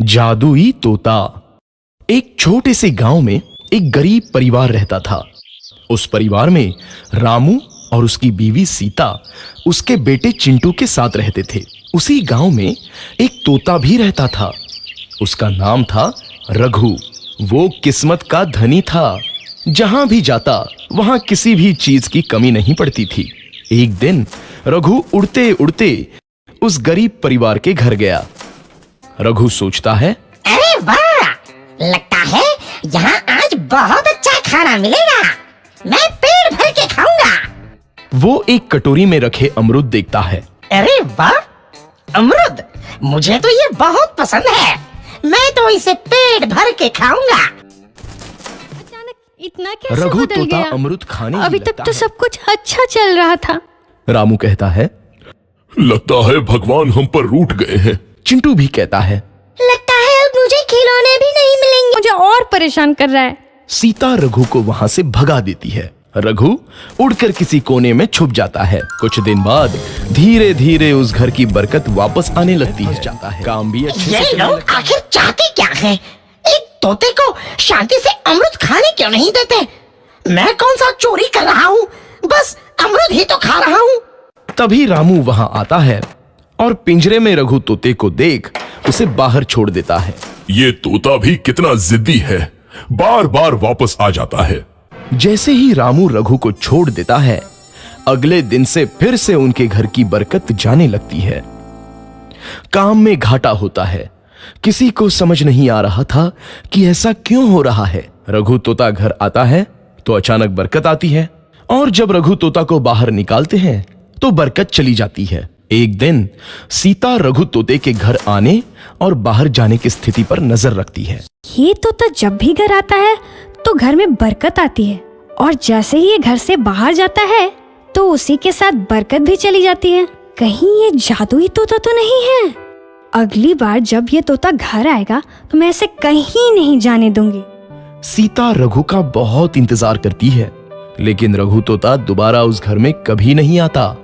जादुई तोता। एक छोटे से गांव में एक गरीब परिवार रहता था। उस परिवार में रामू और उसकी बीवी सीता उसके बेटे चिंटू के साथ रहते थे। उसी गांव में एक तोता भी रहता था। उसका नाम था रघु। वो किस्मत का धनी था। जहां भी जाता वहां किसी भी चीज की कमी नहीं पड़ती थी। एक दिन रघु उड़ते उड़ते उस गरीब परिवार के घर गया। रघु सोचता है, अरे वाह, लगता है यहाँ आज बहुत अच्छा खाना मिलेगा। मैं पेट भर के खाऊंगा। वो एक कटोरी में रखे अमरूद देखता है। अरे वाह, अमरूद मुझे तो ये बहुत पसंद है। मैं तो इसे पेट भर के खाऊंगा। अचानक इतना कैसे रघु बदल तोता गया? अमरूद खाने अभी ही तक लगता तो है। सब कुछ अच्छा चल रहा था। रामू कहता है, लगता है भगवान हम पर रूठ गए हैं। चिंटू भी कहता है। लगता है अब मुझे खिलौने भी नहीं मिलेंगे। मुझे और परेशान कर रहा है। सीता रघु को वहां से भगा देती है। रघु उड़कर किसी कोने में छुप जाता है। कुछ दिन बाद धीरे धीरे उस घर की बरकत वापस आने लगती है। जाता है, काम भी अच्छे से ये चलने लोग लगता है। आखिर चाहते क्या हैं? एक तोते को शांति से अमरूद खाने क्यों नहीं देते? मैं कौन सा चोरी कर रहा हूँ? बस अमरूद ही तो खा रहा हूँ। तभी रामू वहां आता है और पिंजरे में रघु तोते को देख उसे बाहर छोड़ देता है। ये तोता भी कितना जिद्दी है, बार बार वापस आ जाता है। जैसे ही रामू रघु को छोड़ देता है, अगले दिन से फिर से उनके घर की बरकत जाने लगती है। काम में घाटा होता है। किसी को समझ नहीं आ रहा था कि ऐसा क्यों हो रहा है। रघु तोता घर आता है तो अचानक बरकत आती है, और जब रघु तोता को बाहर निकालते हैं तो बरकत चली जाती है। एक दिन सीता रघु तोते के घर आने और बाहर जाने की स्थिति पर नजर रखती है। ये तोता जब भी घर आता है तो घर में बरकत आती है, और जैसे ही ये घर से बाहर जाता है तो उसी के साथ बरकत भी चली जाती है। कहीं ये जादुई तोता तो नहीं है? अगली बार जब ये तोता घर आएगा तो मैं इसे कहीं नहीं जाने दूंगी। सीता रघु का बहुत इंतजार करती है, लेकिन रघु तोता दोबारा उस घर में कभी नहीं आता।